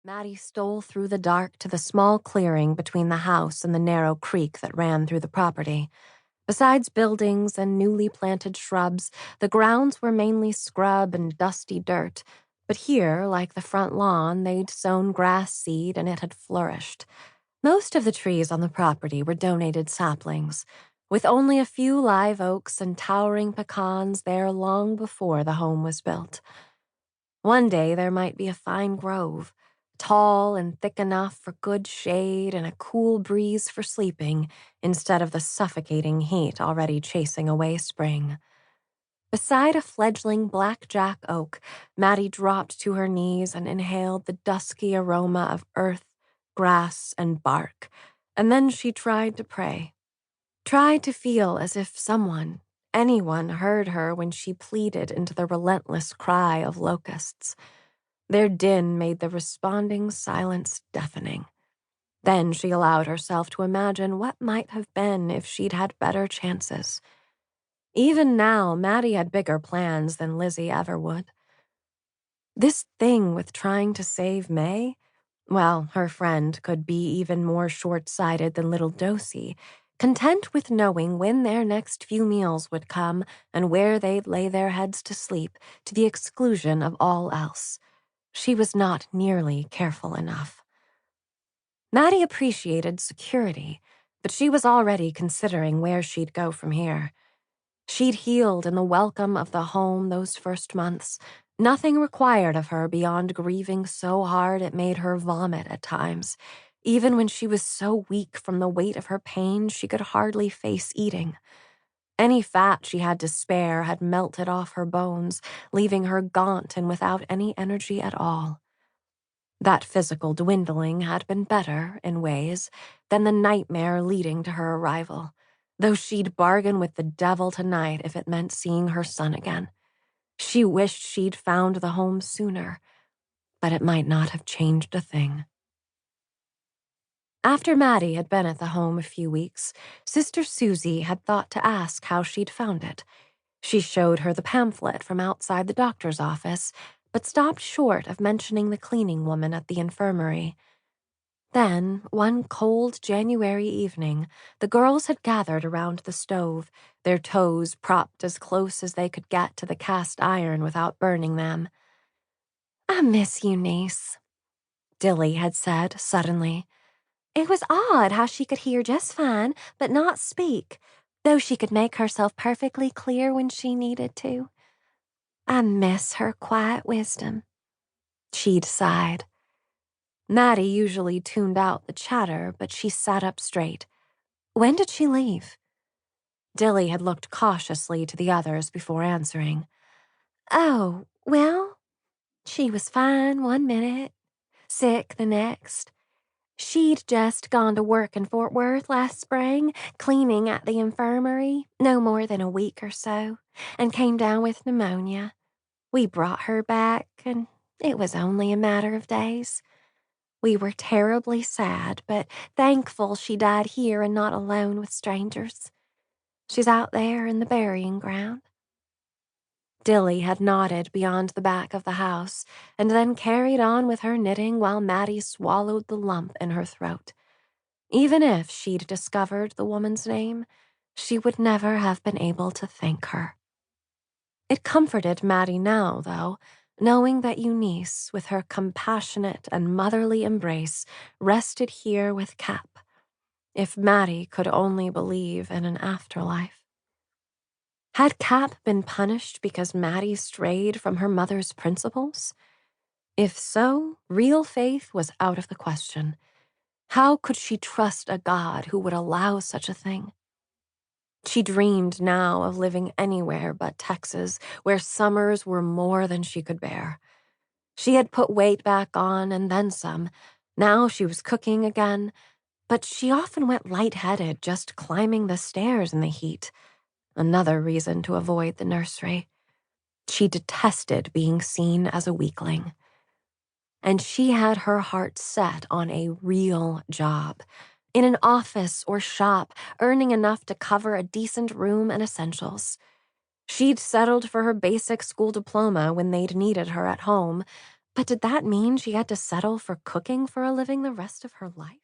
Mattie stole through the dark to the small clearing between the house and the narrow creek that ran through the property. Besides buildings and newly planted shrubs, the grounds were mainly scrub and dusty dirt, but here, like the front lawn, they'd sown grass seed and it had flourished. Most of the trees on the property were donated saplings, with only a few live oaks and towering pecans there long before the home was built. One day there might be a fine grove, tall and thick enough for good shade and a cool breeze for sleeping instead of the suffocating heat already chasing away spring. Beside a fledgling blackjack oak, Mattie dropped to her knees and inhaled the dusky aroma of earth, grass, and bark, and then she tried to pray. Tried to feel as if someone, anyone, heard her when she pleaded into the relentless cry of locusts. Their din made the responding silence deafening. Then she allowed herself to imagine what might have been if she'd had better chances. Even now, Mattie had bigger plans than Lizzie ever would. This thing with trying to save May, well, her friend could be even more short-sighted than little Dosey, content with knowing when their next few meals would come and where they'd lay their heads to sleep to the exclusion of all else. She was not nearly careful enough. Mattie appreciated security, but she was already considering where she'd go from here. She'd healed in the welcome of the home those first months, nothing required of her beyond grieving so hard it made her vomit at times, even when she was so weak from the weight of her pain she could hardly face eating. Any fat she had to spare had melted off her bones, leaving her gaunt and without any energy at all. That physical dwindling had been better, in ways, than the nightmare leading to her arrival, though she'd bargain with the devil tonight if it meant seeing her son again. She wished she'd found the home sooner, but it might not have changed a thing. After Mattie had been at the home a few weeks, Sister Susie had thought to ask how she'd found it. She showed her the pamphlet from outside the doctor's office, but stopped short of mentioning the cleaning woman at the infirmary. Then, one cold January evening, the girls had gathered around the stove, their toes propped as close as they could get to the cast iron without burning them. "I miss you, niece," Dilly had said suddenly. It was odd how she could hear just fine, but not speak, though she could make herself perfectly clear when she needed to. I miss her quiet wisdom. She'd sighed. Mattie usually tuned out the chatter, but she sat up straight. When did she leave? Dilly had looked cautiously to the others before answering. Oh, well, she was fine one minute, sick the next. She'd just gone to work in Fort Worth last spring, cleaning at the infirmary, no more than a week or so, and came down with pneumonia. We brought her back, and it was only a matter of days. We were terribly sad, but thankful she died here and not alone with strangers. She's out there in the burying ground. Dilly had nodded beyond the back of the house and then carried on with her knitting while Mattie swallowed the lump in her throat. Even if she'd discovered the woman's name, she would never have been able to thank her. It comforted Mattie now, though, knowing that Eunice, with her compassionate and motherly embrace, rested here with Cap. If Mattie could only believe in an afterlife. Had Cap been punished because Mattie strayed from her mother's principles? If so, real faith was out of the question. How could she trust a God who would allow such a thing? She dreamed now of living anywhere but Texas, where summers were more than she could bear. She had put weight back on and then some. Now she was cooking again, but she often went lightheaded just climbing the stairs in the heat. Another reason to avoid the nursery. She detested being seen as a weakling. And she had her heart set on a real job, in an office or shop, earning enough to cover a decent room and essentials. She'd settled for her basic school diploma when they'd needed her at home, But did that mean she had to settle for cooking for a living the rest of her life?